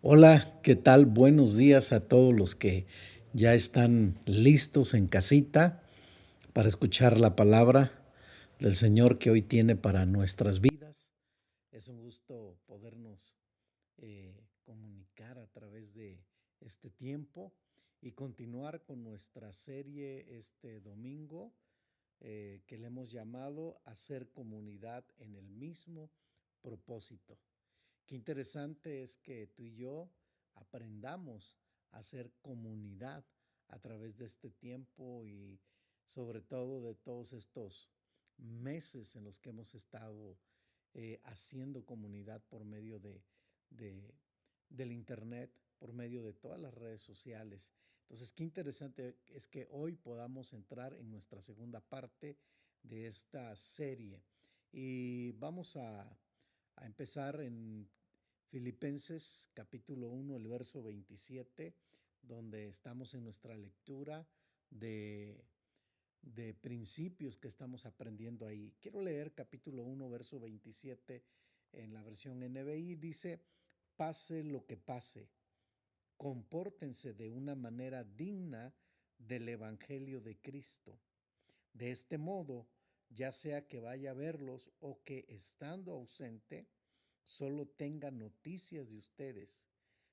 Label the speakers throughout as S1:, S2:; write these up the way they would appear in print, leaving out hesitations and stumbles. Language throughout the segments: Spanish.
S1: Hola, ¿qué tal? Buenos días a todos los que ya están listos en casita para escuchar la palabra del Señor que hoy tiene para nuestras vidas. Es un gusto podernos comunicar a través de este tiempo y continuar con nuestra serie este domingo que le hemos llamado Hacer comunidad en el mismo propósito. Qué interesante es que tú y yo aprendamos a hacer comunidad a través de este tiempo y sobre todo de todos estos meses en los que hemos estado haciendo comunidad por medio de- del Internet, por medio de todas las redes sociales. Entonces, qué interesante es que hoy podamos entrar en nuestra segunda parte de esta serie. Y vamos a empezar en Filipenses capítulo 1, el verso 27, donde estamos en nuestra lectura de, de principios que estamos aprendiendo ahí. Quiero leer capítulo 1, verso 27 en la versión NBI. Dice, pase lo que pase, compórtense de una manera digna del Evangelio de Cristo. De este modo, ya sea que vaya a verlos o que estando ausente, solo tenga noticias de ustedes,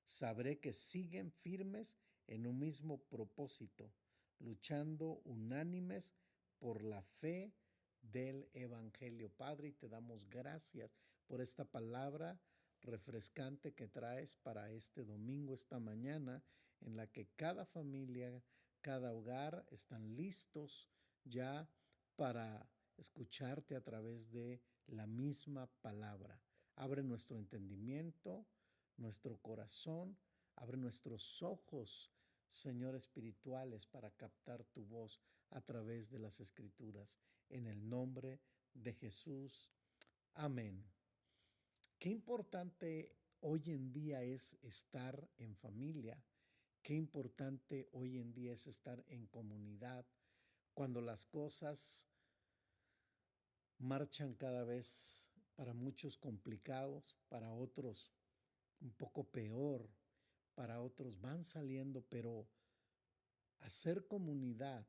S1: sabré que siguen firmes en un mismo propósito, luchando unánimes por la fe del Evangelio. Padre, y te damos gracias por esta palabra refrescante que traes para este domingo, esta mañana, en la que cada familia, cada hogar están listos ya para escucharte a través de la misma palabra. Abre nuestro entendimiento, nuestro corazón, abre nuestros ojos, Señor, espirituales para captar tu voz a través de las escrituras. En el nombre de Jesús. Amén. Qué importante hoy en día es estar en familia. Qué importante hoy en día es estar en comunidad cuando las cosas marchan cada vez para muchos complicados, para otros un poco peor, para otros van saliendo, pero hacer comunidad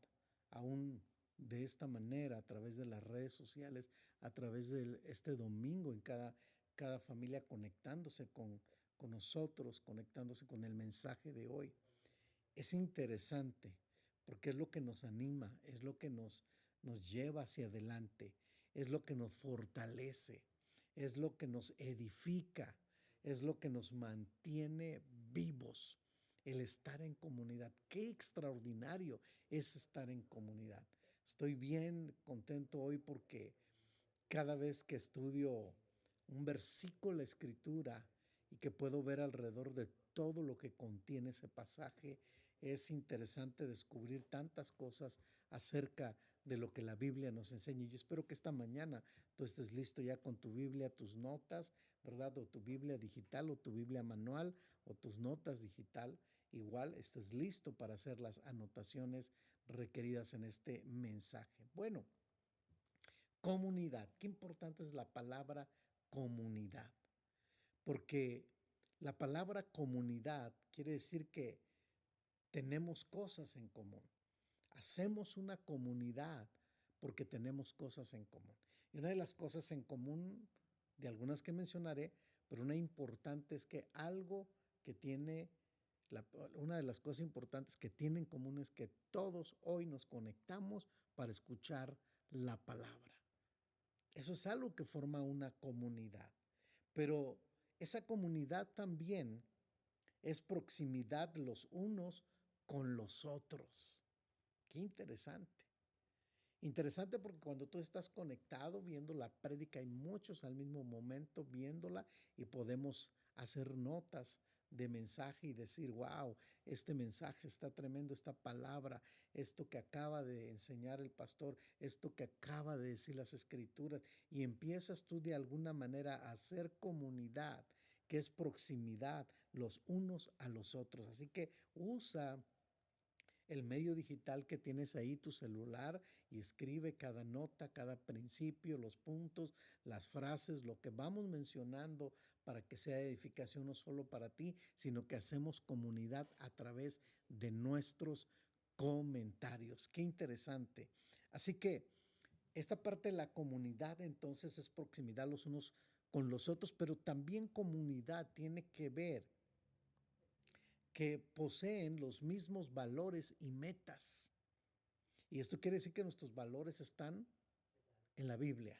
S1: aún de esta manera, a través de las redes sociales, a través de este domingo en cada familia conectándose con nosotros, conectándose con el mensaje de hoy. Es interesante porque es lo que nos anima, es lo que nos lleva hacia adelante, es lo que nos fortalece, es lo que nos edifica, es lo que nos mantiene vivos. El estar en comunidad. Qué extraordinario es estar en comunidad. Estoy bien contento hoy porque cada vez que estudio un versículo de la escritura y que puedo ver alrededor de todo lo que contiene ese pasaje, es interesante descubrir tantas cosas acerca de lo que la Biblia nos enseña. Y yo espero que esta mañana tú estés listo ya con tu Biblia, tus notas, ¿verdad? O tu Biblia digital o tu Biblia manual o tus notas digital. Igual estés listo para hacer las anotaciones requeridas en este mensaje. Bueno, comunidad. Qué importante es la palabra comunidad. Porque la palabra comunidad quiere decir que tenemos cosas en común. Hacemos una comunidad porque tenemos cosas en común. Y una de las cosas en común, de algunas que mencionaré, pero una importante es que algo que tiene, una de las cosas importantes que tiene en común es que todos hoy nos conectamos para escuchar la palabra. Eso es algo que forma una comunidad. Pero esa comunidad también es proximidad los unos con los otros. Qué interesante. Interesante porque cuando tú estás conectado viendo la prédica, hay muchos al mismo momento viéndola y podemos hacer notas de mensaje y decir, wow, este mensaje está tremendo, esta palabra, esto que acaba de enseñar el pastor, esto que acaba de decir las escrituras, y empiezas tú de alguna manera a hacer comunidad, que es proximidad los unos a los otros. Así que usa el medio digital que tienes ahí, tu celular, y escribe cada nota, cada principio, los puntos, las frases, lo que vamos mencionando para que sea edificación no solo para ti, sino que hacemos comunidad a través de nuestros comentarios. Qué interesante. Así que esta parte de la comunidad entonces es proximidad los unos con los otros, pero también comunidad tiene que ver que poseen los mismos valores y metas. Y esto quiere decir que nuestros valores están en la Biblia.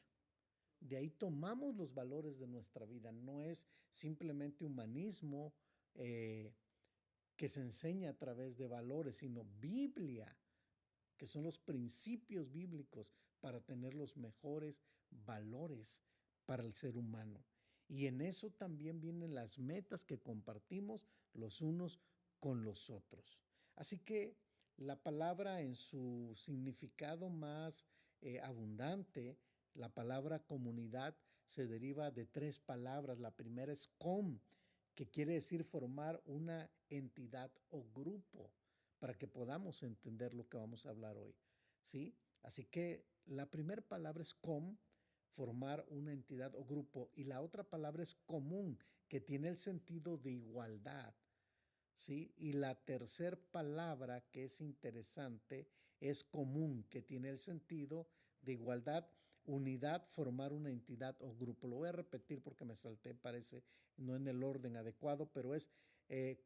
S1: De ahí tomamos los valores de nuestra vida. No es simplemente humanismo que se enseña a través de valores, sino Biblia, que son los principios bíblicos para tener los mejores valores para el ser humano. Y en eso también vienen las metas que compartimos los unos con los otros. Así que la palabra en su significado más abundante, la palabra comunidad se deriva de tres palabras. La primera es com, que quiere decir formar una entidad o grupo, para que podamos entender lo que vamos a hablar hoy, ¿sí? Así que la primera palabra es com, formar una entidad o grupo, y la otra palabra es común, que tiene el sentido de igualdad, ¿sí? Y la tercera palabra que es interesante es común, que tiene el sentido de igualdad, unidad, formar una entidad o grupo. Lo voy a repetir porque me salté, parece, no en el orden adecuado, pero es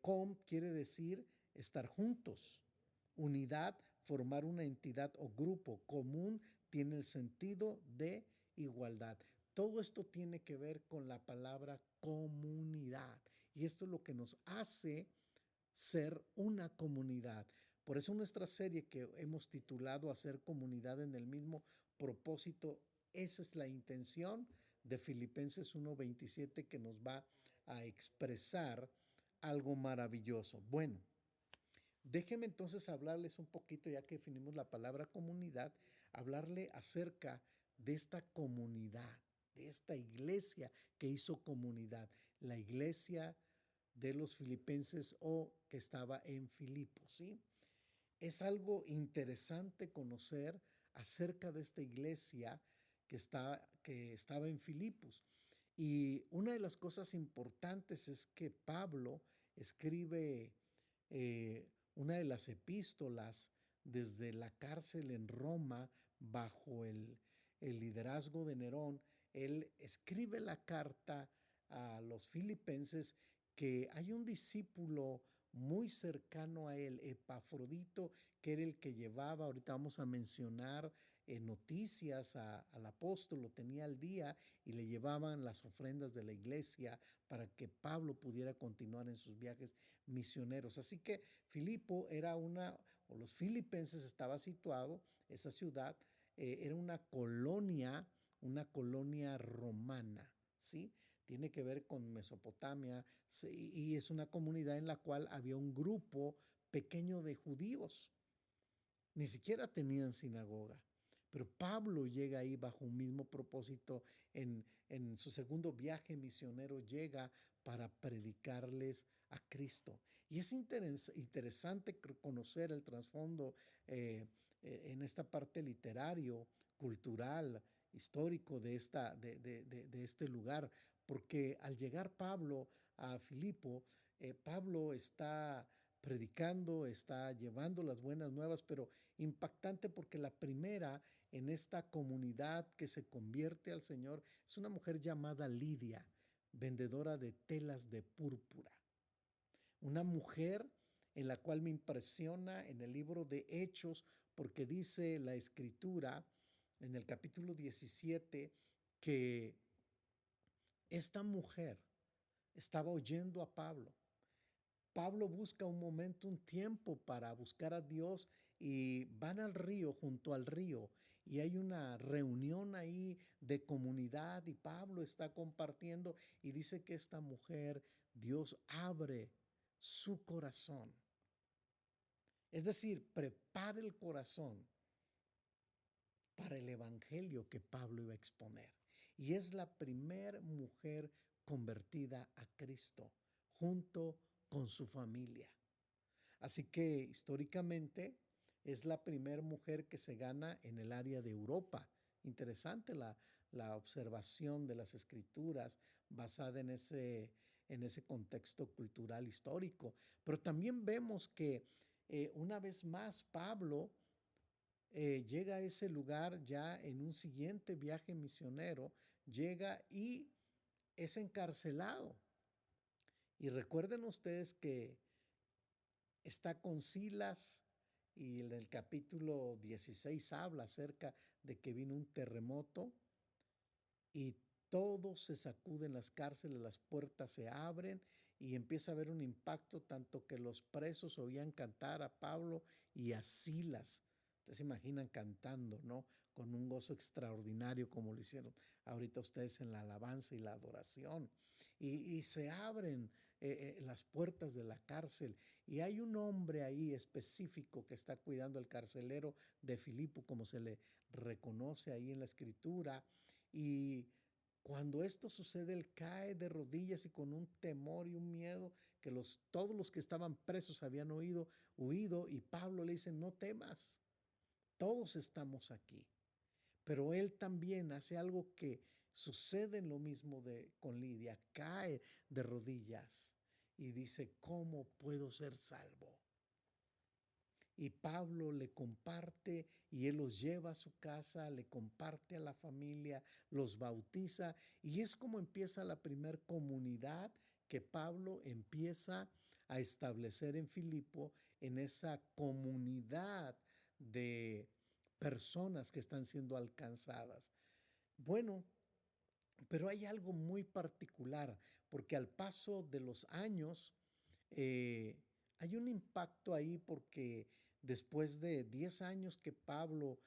S1: com quiere decir estar juntos. Unidad, formar una entidad o grupo. Común tiene el sentido de igualdad. Todo esto tiene que ver con la palabra comunidad. Y esto es lo que nos hace ser una comunidad. Por eso nuestra serie que hemos titulado Hacer comunidad en el mismo propósito, esa es la intención de Filipenses 1:27 que nos va a expresar algo maravilloso. Bueno, déjenme entonces hablarles un poquito, ya que definimos la palabra comunidad, hablarle acerca de esta comunidad, de esta iglesia que hizo comunidad, la iglesia de los filipenses o que estaba en Filipos, ¿sí? Es algo interesante conocer acerca de esta iglesia que estaba en Filipos. Y una de las cosas importantes es que Pablo escribe una de las epístolas desde la cárcel en Roma bajo el liderazgo de Nerón. Él escribe la carta a los filipenses que hay un discípulo muy cercano a él, Epafrodito, que era el que llevaba, ahorita vamos a mencionar noticias al apóstol, lo tenía al día y le llevaban las ofrendas de la iglesia para que Pablo pudiera continuar en sus viajes misioneros. Así que Filipo era o los filipenses estaba situado, esa ciudad era una colonia romana, ¿sí? Tiene que ver con Mesopotamia y es una comunidad en la cual había un grupo pequeño de judíos. Ni siquiera tenían sinagoga. Pero Pablo llega ahí bajo un mismo propósito. En su segundo viaje misionero llega para predicarles a Cristo. Y es interesante conocer el trasfondo en esta parte literario, cultural, histórico de este lugar, porque al llegar Pablo a Filipo, Pablo está predicando, está llevando las buenas nuevas, pero impactante porque la primera en esta comunidad que se convierte al Señor es una mujer llamada Lidia, vendedora de telas de púrpura. Una mujer en la cual me impresiona en el libro de Hechos, porque dice la Escritura en el capítulo 17 que esta mujer estaba oyendo a Pablo. Pablo busca un momento, un tiempo para buscar a Dios y van al río, junto al río, y hay una reunión ahí de comunidad y Pablo está compartiendo y dice que esta mujer, Dios abre su corazón. Es decir, prepara el corazón para el evangelio que Pablo iba a exponer. Y es la primer mujer convertida a Cristo junto con su familia. Así que históricamente es la primera mujer que se gana en el área de Europa. Interesante la observación de las escrituras basada en ese contexto cultural histórico. Pero también vemos que una vez más Pablo llega a ese lugar ya en un siguiente viaje misionero, llega y es encarcelado. Y recuerden ustedes que está con Silas y en el capítulo 16 habla acerca de que vino un terremoto y todo se sacude en las cárceles, las puertas se abren y empieza a haber un impacto tanto que los presos oían cantar a Pablo y a Silas. Ustedes se imaginan cantando, ¿no? Con un gozo extraordinario como lo hicieron ahorita ustedes en la alabanza y la adoración. Y se abren las puertas de la cárcel y hay un hombre ahí específico que está cuidando al carcelero de Filipo, como se le reconoce ahí en la escritura. Y cuando esto sucede, él cae de rodillas y con un temor y un miedo que todos los que estaban presos habían huido, y Pablo le dice, no temas, todos estamos aquí. Pero él también hace algo que sucede en lo mismo con Lidia, cae de rodillas y dice, ¿cómo puedo ser salvo? Y Pablo le comparte y él los lleva a su casa, le comparte a la familia, los bautiza y es como empieza la primer comunidad que Pablo empieza a establecer en Filipo, en esa comunidad de personas que están siendo alcanzadas. Bueno, pero hay algo muy particular, porque al paso de los años hay un impacto ahí porque después de 10 años que Pablo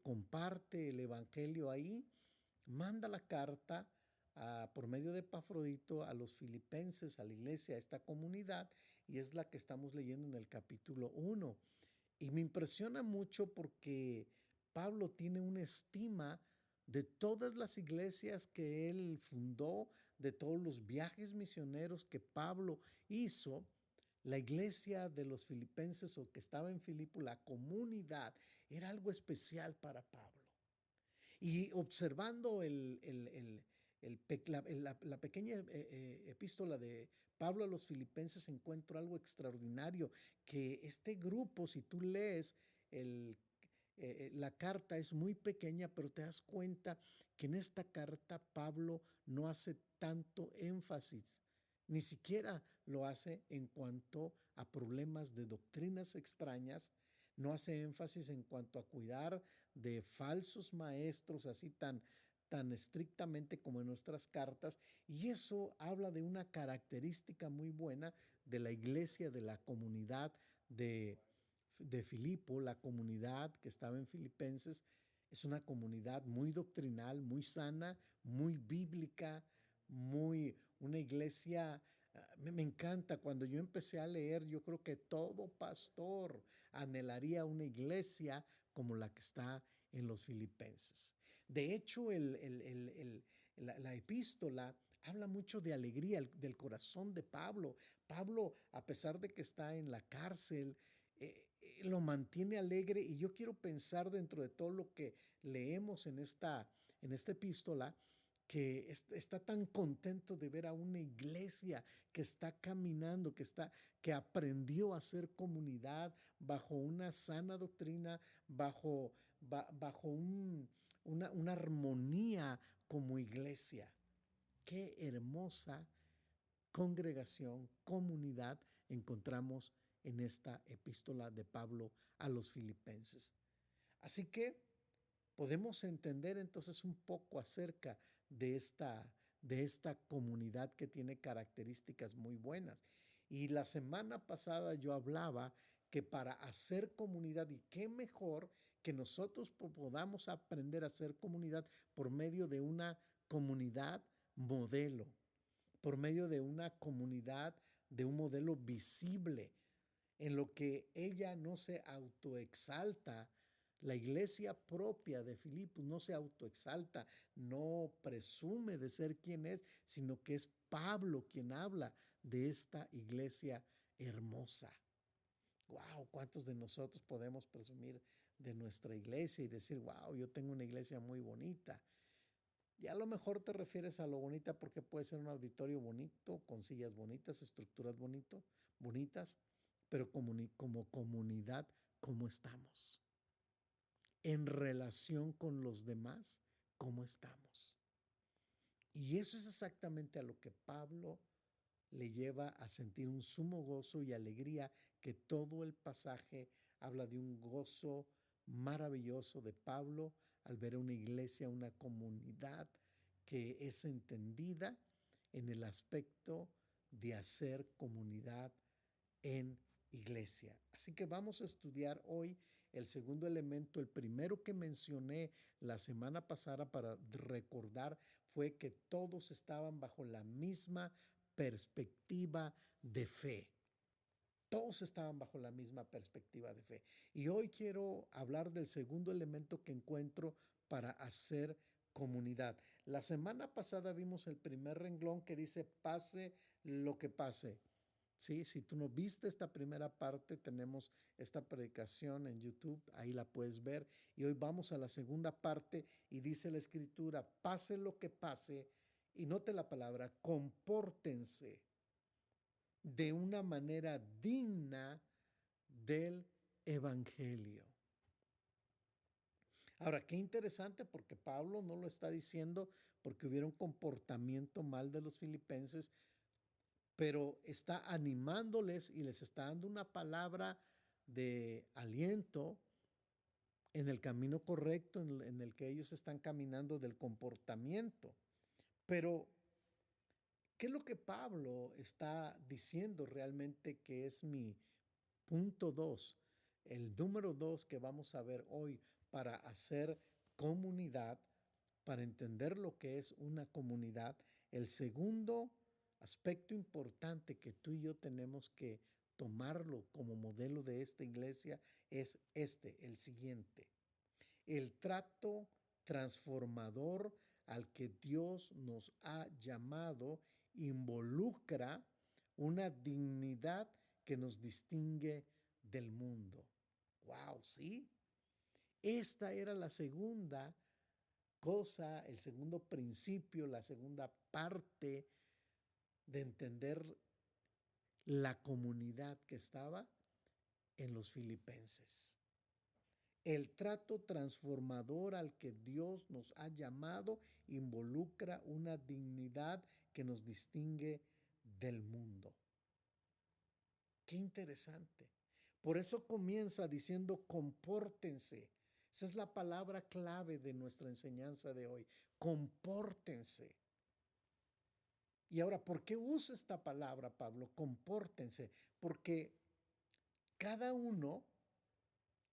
S1: comparte el Evangelio ahí, manda la carta por medio de Epafrodito a los filipenses, a la iglesia, a esta comunidad, y es la que estamos leyendo en el capítulo 1. Y me impresiona mucho porque Pablo tiene una estima de todas las iglesias que él fundó, de todos los viajes misioneros que Pablo hizo. La iglesia de los filipenses o que estaba en Filipo, la comunidad, era algo especial para Pablo. Y observando la pequeña epístola de Pablo a los filipenses, encuentro algo extraordinario, que este grupo, si tú lees la carta, es muy pequeña, pero te das cuenta que en esta carta Pablo no hace tanto énfasis, ni siquiera lo hace en cuanto a problemas de doctrinas extrañas, no hace énfasis en cuanto a cuidar de falsos maestros así tan estrictamente como en nuestras cartas, y eso habla de una característica muy buena de la iglesia, de la comunidad de Filipo, la comunidad que estaba en Filipenses. Es una comunidad muy doctrinal, muy sana, muy bíblica, una iglesia. Me encanta, cuando yo empecé a leer, yo creo que todo pastor anhelaría una iglesia como la que está en los Filipenses. De hecho, la epístola habla mucho de alegría, del corazón de Pablo. Pablo, a pesar de que está en la cárcel, lo mantiene alegre, y yo quiero pensar dentro de todo lo que leemos en esta epístola, que está tan contento de ver a una iglesia que está caminando, que aprendió a ser comunidad bajo una sana doctrina, bajo una armonía como iglesia. Qué hermosa congregación, comunidad encontramos en esta epístola de Pablo a los filipenses. Así que podemos entender entonces un poco acerca de esta comunidad que tiene características muy buenas. Y la semana pasada yo hablaba que para hacer comunidad, y qué mejor que nosotros podamos aprender a hacer comunidad por medio de una comunidad modelo, por medio de una comunidad, de un modelo visible, en lo que ella no se autoexalta. La iglesia propia de Filipos no se autoexalta, no presume de ser quien es, sino que es Pablo quien habla de esta iglesia hermosa. Wow, ¿cuántos de nosotros podemos presumir de nuestra iglesia y decir, wow, yo tengo una iglesia muy bonita? Y a lo mejor te refieres a lo bonita porque puede ser un auditorio bonito, con sillas bonitas, estructuras bonitas, pero como comunidad, ¿cómo estamos? En relación con los demás, ¿cómo estamos? Y eso es exactamente a lo que Pablo le lleva a sentir un sumo gozo y alegría, que todo el pasaje habla de un gozo maravilloso de Pablo al ver a una iglesia, una comunidad que es entendida en el aspecto de hacer comunidad en iglesia. Así que vamos a estudiar hoy el segundo elemento. El primero que mencioné la semana pasada para recordar fue que todos estaban bajo la misma perspectiva de fe. Todos estaban bajo la misma perspectiva de fe. Y hoy quiero hablar del segundo elemento que encuentro para hacer comunidad. La semana pasada vimos el primer renglón que dice pase lo que pase. Sí, si tú no viste esta primera parte, tenemos esta predicación en YouTube, ahí la puedes ver. Y hoy vamos a la segunda parte y dice la escritura, pase lo que pase, y note la palabra, compórtense de una manera digna del evangelio. Ahora, qué interesante, porque Pablo no lo está diciendo porque hubiera un comportamiento mal de los filipenses, pero está animándoles y les está dando una palabra de aliento en el camino correcto en el que ellos están caminando del comportamiento. Pero, ¿qué es lo que Pablo está diciendo realmente, que es mi punto 2? El número 2 que vamos a ver hoy para hacer comunidad, para entender lo que es una comunidad. El segundo aspecto importante que tú y yo tenemos que tomarlo como modelo de esta iglesia es el siguiente: el trato transformador al que Dios nos ha llamado involucra una dignidad que nos distingue del mundo. ¡Wow! ¿Sí? Esta era la segunda cosa, el segundo principio, la segunda parte de entender la comunidad que estaba en los filipenses. El trato transformador al que Dios nos ha llamado involucra una dignidad que nos distingue del mundo. Qué interesante. Por eso comienza diciendo compórtense. Esa es la palabra clave de nuestra enseñanza de hoy. Compórtense. Y ahora, ¿por qué usa esta palabra, Pablo? Compórtense. Porque cada uno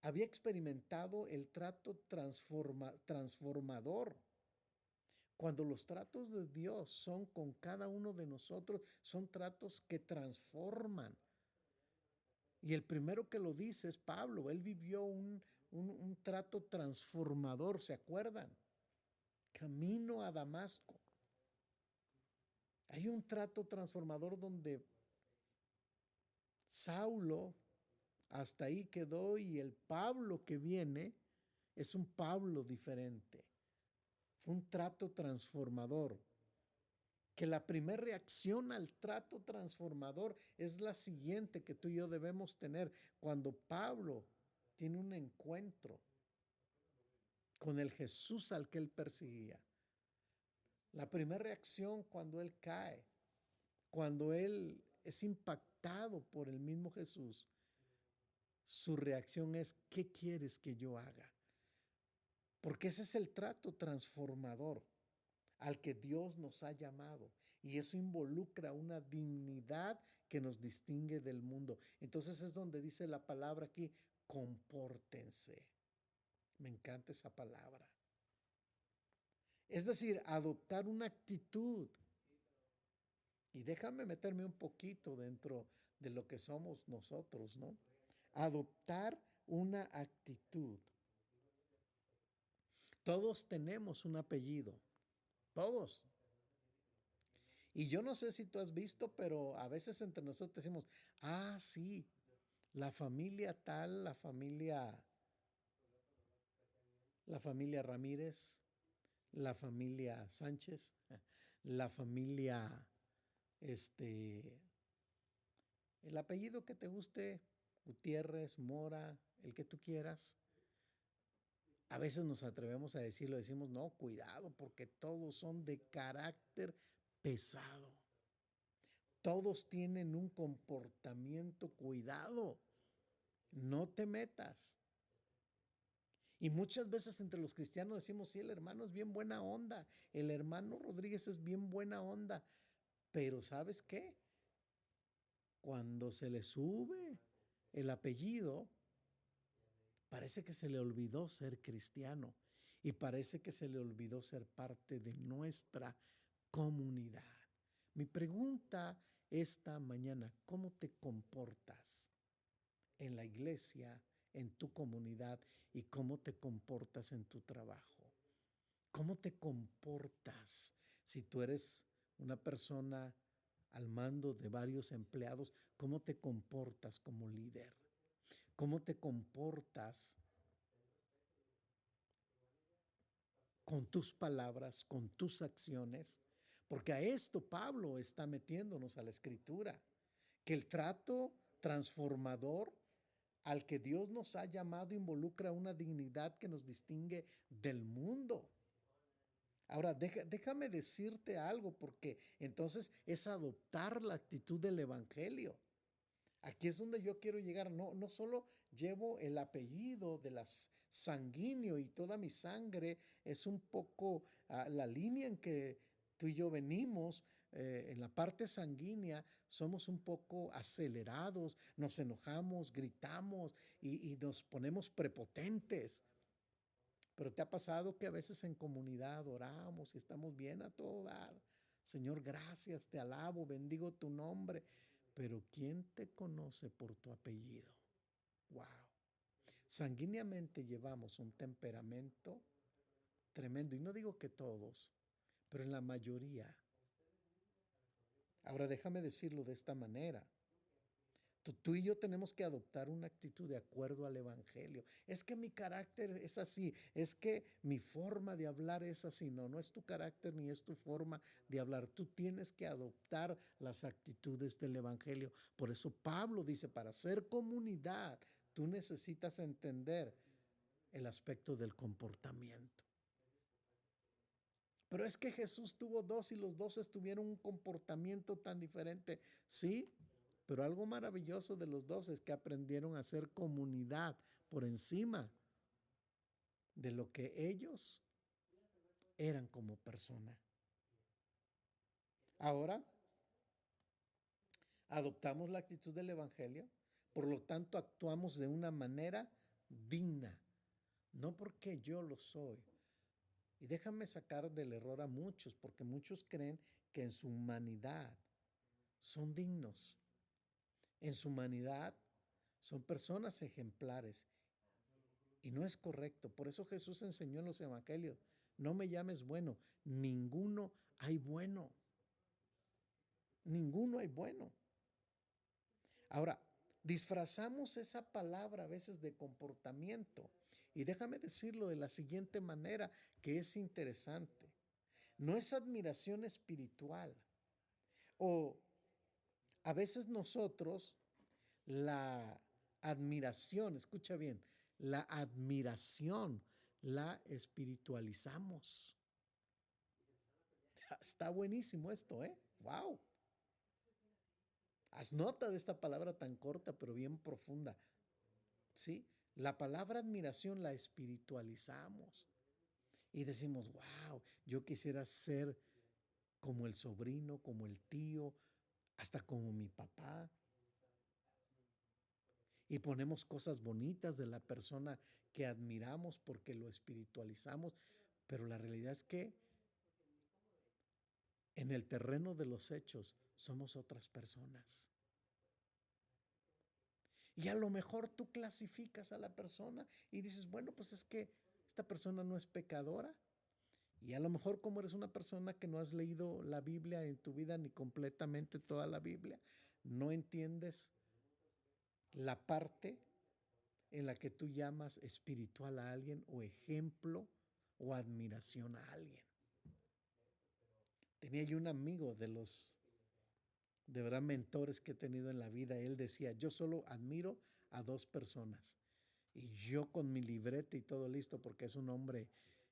S1: había experimentado el trato transformador. Cuando los tratos de Dios son con cada uno de nosotros, son tratos que transforman. Y el primero que lo dice es Pablo. Él vivió un trato transformador, ¿se acuerdan? Camino a Damasco. Hay un trato transformador donde Saulo hasta ahí quedó, y el Pablo que viene es un Pablo diferente. Fue un trato transformador. Que la primera reacción al trato transformador es la siguiente que tú y yo debemos tener cuando Pablo tiene un encuentro con el Jesús al que él perseguía. La primera reacción cuando él cae, cuando él es impactado por el mismo Jesús, su reacción es: ¿qué quieres que yo haga? Porque ese es el trato transformador al que Dios nos ha llamado, y eso involucra una dignidad que nos distingue del mundo. Entonces es donde dice la palabra aquí, compórtense. Me encanta esa palabra. Es decir, adoptar una actitud. Y déjame meterme un poquito dentro de lo que somos nosotros, ¿no? Adoptar una actitud. Todos tenemos un apellido. Todos. Y yo no sé si tú has visto, pero a veces entre nosotros decimos: ah, sí, la familia tal, la familia Ramírez, la familia Sánchez, la familia, este, el apellido que te guste, Gutiérrez, Mora, el que tú quieras. A veces nos atrevemos a decirlo, decimos, no, cuidado, porque todos son de carácter pesado. Todos tienen un comportamiento, cuidado, no te metas. Y muchas veces entre los cristianos decimos, sí, el hermano es bien buena onda, el hermano Rodríguez es bien buena onda, pero ¿sabes qué? Cuando se le sube el apellido, parece que se le olvidó ser cristiano y parece que se le olvidó ser parte de nuestra comunidad. Mi pregunta esta mañana, ¿cómo te comportas en la iglesia, en tu comunidad y cómo te comportas en tu trabajo? ¿Cómo te comportas si tú eres una persona al mando de varios empleados? ¿Cómo te comportas como líder? ¿Cómo te comportas con tus palabras, con tus acciones? Porque a esto Pablo está metiéndonos a la escritura, que el trato transformador al que Dios nos ha llamado involucra una dignidad que nos distingue del mundo. Ahora, déjame decirte algo, porque entonces es adoptar la actitud del Evangelio. Aquí es donde yo quiero llegar. No solo llevo el apellido de las sanguíneo y toda mi sangre es un poco la línea en que tú y yo venimos. En la parte sanguínea somos un poco acelerados, nos enojamos, gritamos y nos ponemos prepotentes. Pero te ha pasado que a veces en comunidad oramos y estamos bien a todo dar. Señor, gracias, te alabo, bendigo tu nombre. Pero ¿quién te conoce por tu apellido? Wow. Sanguíneamente llevamos un temperamento tremendo. Y no digo que todos, pero en la mayoría. Ahora déjame decirlo de esta manera. Tú y yo tenemos que adoptar una actitud de acuerdo al Evangelio. Es que mi carácter es así, es que mi forma de hablar es así. No, no es tu carácter ni es tu forma de hablar. Tú tienes que adoptar las actitudes del Evangelio. Por eso Pablo dice, para ser comunidad, tú necesitas entender el aspecto del comportamiento. Pero es que Jesús tuvo dos y los dos tuvieron un comportamiento tan diferente. Sí, pero algo maravilloso de los dos es que aprendieron a ser comunidad por encima de lo que ellos eran como persona. Ahora adoptamos la actitud del Evangelio, por lo tanto actuamos de una manera digna, no porque yo lo soy. Y déjame sacar del error a muchos, porque muchos creen que en su humanidad son dignos. En su humanidad son personas ejemplares y no es correcto. Por eso Jesús enseñó en los evangelios, no me llames bueno, ninguno hay bueno. Ninguno hay bueno. Ahora, disfrazamos esa palabra a veces de comportamiento y déjame decirlo de la siguiente manera que es interesante. No es admiración espiritual o a veces nosotros la admiración, escucha bien, la admiración la espiritualizamos. Está buenísimo esto, ¿eh? ¡Wow! Haz nota de esta palabra tan corta pero bien profunda. ¿Sí? La palabra admiración la espiritualizamos y decimos, wow, yo quisiera ser como el sobrino, como el tío, hasta como mi papá. Y ponemos cosas bonitas de la persona que admiramos porque lo espiritualizamos, pero la realidad es que en el terreno de los hechos somos otras personas. Y a lo mejor tú clasificas a la persona y dices, bueno, pues es que esta persona no es pecadora. Y a lo mejor como eres una persona que no has leído la Biblia en tu vida ni completamente toda la Biblia, no entiendes la parte en la que tú llamas espiritual a alguien o ejemplo o admiración a alguien. Tenía yo un amigo de verdad, mentores que he tenido en la vida. Él decía, yo solo admiro a dos personas. Y yo con mi libreta y todo listo, porque es un hombre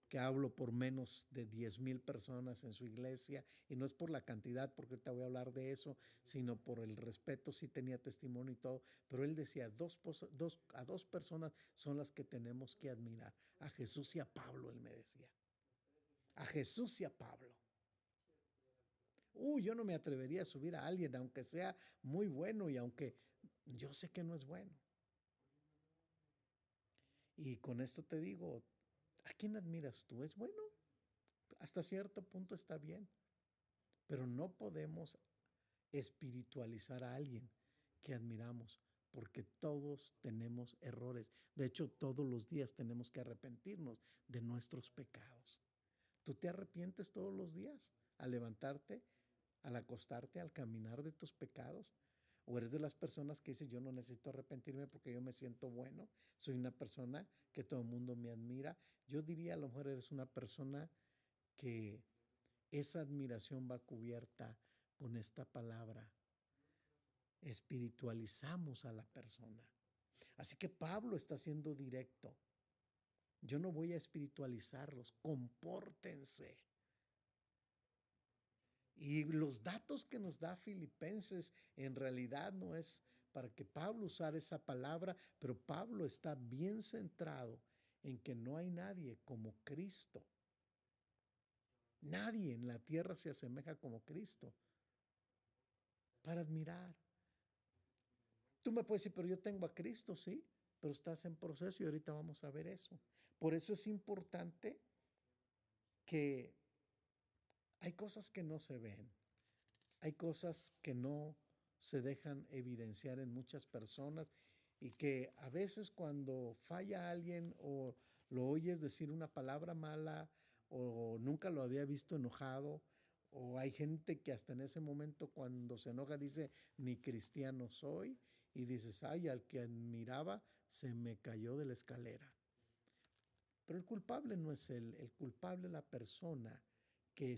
S1: que hablo por menos de 10,000 personas en su iglesia, y no es por la cantidad, porque ahorita voy a hablar de eso, sino por el respeto. Sí tenía testimonio y todo, pero él decía, a dos personas son las que tenemos que admirar, a Jesús y a Pablo. Él me decía, a Jesús y a Pablo. Yo no me atrevería a subir a alguien, aunque sea muy bueno y aunque yo sé que no es bueno. Y con esto te digo, ¿a quién admiras tú? ¿Es bueno? Hasta cierto punto está bien, pero no podemos espiritualizar a alguien que admiramos, porque todos tenemos errores. De hecho, todos los días tenemos que arrepentirnos de nuestros pecados. ¿Tú te arrepientes todos los días al levantarte, al acostarte, al caminar de tus pecados? ¿O eres de las personas que dicen, yo no necesito arrepentirme porque yo me siento bueno, soy una persona que todo el mundo me admira? Yo diría, a lo mejor eres una persona que esa admiración va cubierta con esta palabra. Espiritualizamos a la persona. Así que Pablo está siendo directo. Yo no voy a espiritualizarlos, compórtense. Y los datos que nos da Filipenses en realidad no es para que Pablo usara esa palabra, pero Pablo está bien centrado en que no hay nadie como Cristo. Nadie en la tierra se asemeja como Cristo para admirar. Tú me puedes decir, pero yo tengo a Cristo, sí, pero estás en proceso y ahorita vamos a ver eso. Por eso es importante que hay cosas que no se ven. Hay cosas que no se dejan evidenciar en muchas personas y que a veces cuando falla alguien o lo oyes decir una palabra mala o nunca lo había visto enojado, o hay gente que hasta en ese momento cuando se enoja dice, ni cristiano soy, y dices, ay, al que admiraba se me cayó de la escalera. Pero el culpable no es él, el culpable es la persona que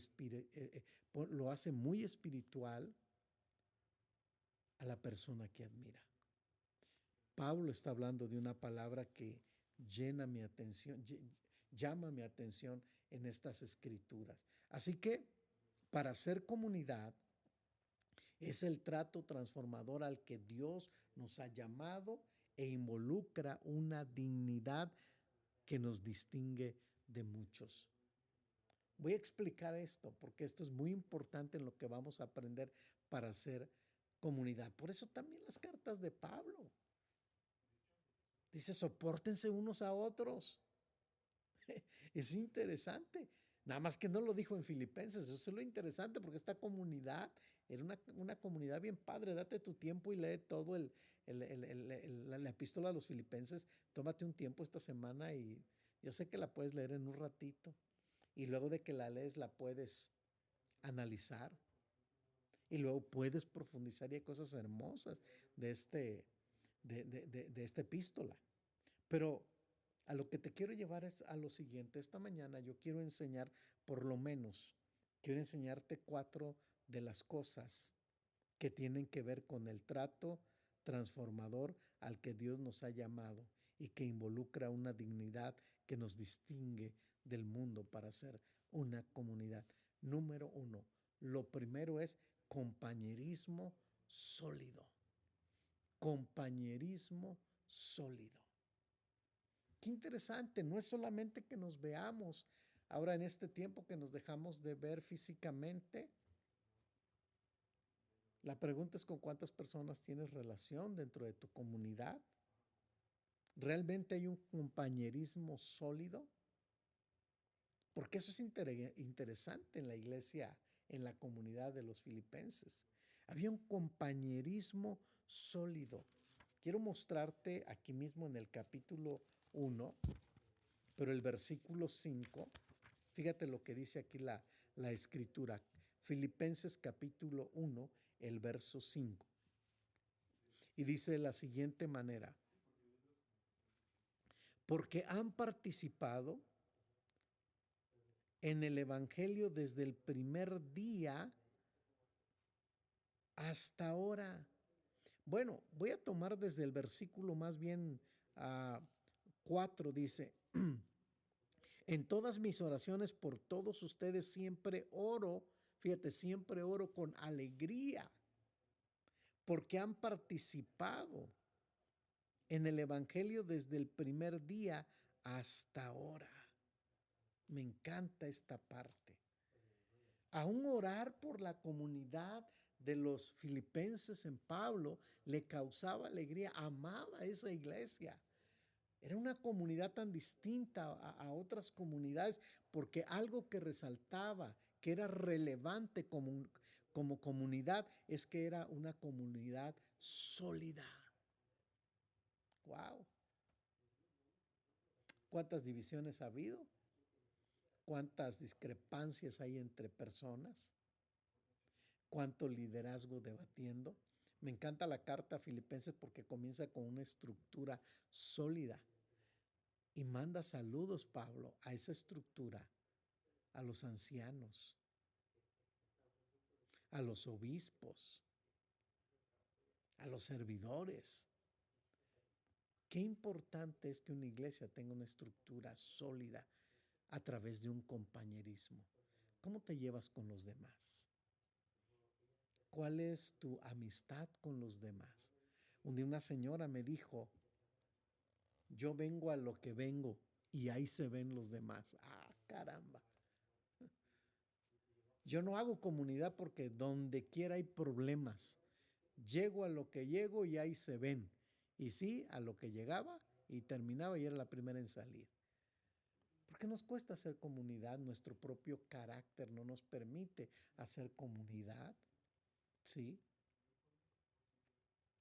S1: lo hace muy espiritual a la persona que admira. Pablo está hablando de una palabra que llena mi atención, llama mi atención en estas escrituras. Así que para ser comunidad es el trato transformador al que Dios nos ha llamado e involucra una dignidad que nos distingue de muchos. Voy a explicar esto porque esto es muy importante en lo que vamos a aprender para ser comunidad. Por eso también las cartas de Pablo. Dice, sopórtense unos a otros. Es interesante. Nada más que no lo dijo en Filipenses. Eso es lo interesante porque esta comunidad era una comunidad bien padre. Date tu tiempo y lee todo la epístola a los Filipenses. Tómate un tiempo esta semana y yo sé que la puedes leer en un ratito. Y luego de que la lees la puedes analizar. Y luego puedes profundizar y hay cosas hermosas de esta epístola. Pero a lo que te quiero llevar es a lo siguiente. Esta mañana yo quiero enseñar, por lo menos, quiero enseñarte 4 de las cosas que tienen que ver con el trato transformador al que Dios nos ha llamado y que involucra una dignidad que nos distingue del mundo para ser una comunidad. Número 1, lo primero es compañerismo sólido. Compañerismo sólido. Qué interesante, no es solamente que nos veamos ahora en este tiempo que nos dejamos de ver físicamente. La pregunta es con cuántas personas tienes relación dentro de tu comunidad. ¿Realmente hay un compañerismo sólido? Porque eso es interesante en la iglesia, en la comunidad de los filipenses. Había un compañerismo sólido. Quiero mostrarte aquí mismo en el capítulo 1, pero el versículo 5, fíjate lo que dice aquí la escritura. Filipenses capítulo 1, el verso 5. Y dice de la siguiente manera: porque han participado en el Evangelio desde el primer día hasta ahora. Bueno, voy a tomar desde el versículo más bien 4, dice: en todas mis oraciones por todos ustedes siempre oro, fíjate, siempre oro con alegría, porque han participado en el Evangelio desde el primer día hasta ahora. Me encanta esta parte. Aún orar por la comunidad de los filipenses en Pablo le causaba alegría, amaba esa iglesia. Era una comunidad tan distinta a otras comunidades, porque algo que resaltaba, que era relevante como comunidad, es que era una comunidad sólida. ¡Wow! ¿Cuántas divisiones ha habido? ¿Cuántas discrepancias hay entre personas? ¿Cuánto liderazgo debatiendo? Me encanta la carta a Filipenses porque comienza con una estructura sólida y manda saludos, Pablo, a esa estructura, a los ancianos, a los obispos, a los servidores. Qué importante es que una iglesia tenga una estructura sólida a través de un compañerismo. ¿Cómo te llevas con los demás? ¿Cuál es tu amistad con los demás? Un día una señora me dijo: yo vengo a lo que vengo y ahí se ven los demás. ¡Ah, caramba! Yo no hago comunidad porque donde quiera hay problemas. Llego a lo que llego y ahí se ven. Y sí, a lo que llegaba y terminaba y era la primera en salir. ¿Por qué nos cuesta hacer comunidad? Nuestro propio carácter no nos permite hacer comunidad. Sí.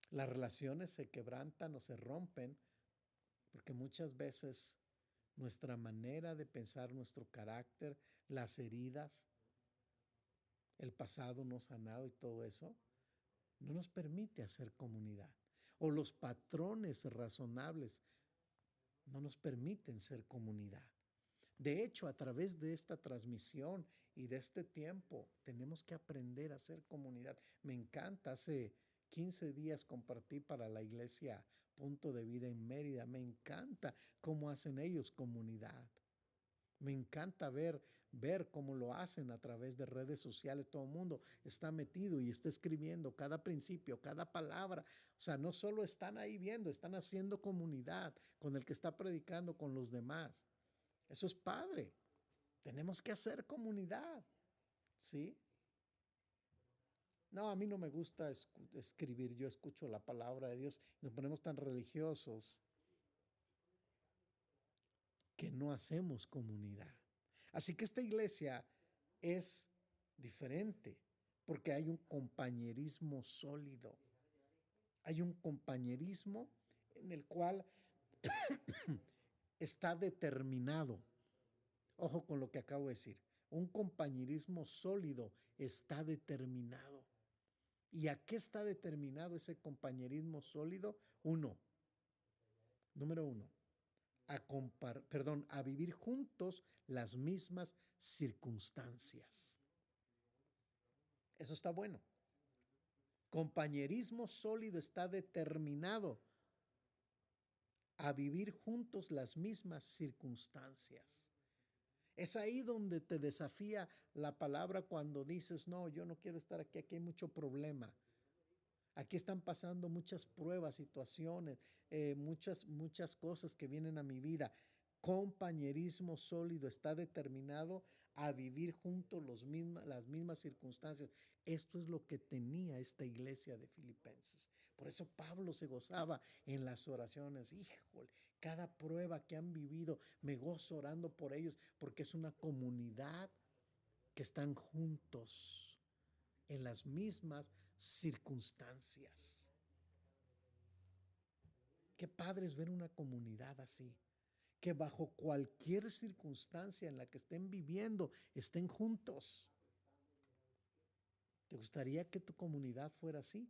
S1: Las relaciones se quebrantan o se rompen porque muchas veces nuestra manera de pensar, nuestro carácter, las heridas, el pasado no sanado y todo eso, no nos permite hacer comunidad. O los patrones razonables no nos permiten ser comunidad. De hecho, a través de esta transmisión y de este tiempo, tenemos que aprender a ser comunidad. Me encanta, hace 15 días compartí para la iglesia Punto de Vida en Mérida. Me encanta cómo hacen ellos comunidad. Me encanta ver cómo lo hacen a través de redes sociales. Todo el mundo está metido y está escribiendo cada principio, cada palabra. O sea, no solo están ahí viendo, están haciendo comunidad con el que está predicando, con los demás. Eso es padre. Tenemos que hacer comunidad. ¿Sí? No, a mí no me gusta escribir. Yo escucho la palabra de Dios y nos ponemos tan religiosos que no hacemos comunidad. Así que esta iglesia es diferente porque hay un compañerismo sólido. Hay un compañerismo en el cual está determinado. Ojo con lo que acabo de decir. Un compañerismo sólido está determinado. ¿Y a qué está determinado ese compañerismo sólido? Número uno, a vivir juntos las mismas circunstancias. Eso está bueno. Compañerismo sólido está determinado a vivir juntos las mismas circunstancias. Es ahí donde te desafía la palabra cuando dices: no, yo no quiero estar aquí, aquí hay mucho problema. Aquí están pasando muchas pruebas, situaciones, muchas cosas que vienen a mi vida. Compañerismo sólido está determinado a vivir juntos las mismas circunstancias. Esto es lo que tenía esta iglesia de Filipenses. Por eso Pablo se gozaba en las oraciones. Híjole, cada prueba que han vivido, me gozo orando por ellos, porque es una comunidad que están juntos en las mismas circunstancias. Qué padre es ver una comunidad así, que bajo cualquier circunstancia en la que estén viviendo, estén juntos. ¿Te gustaría que tu comunidad fuera así?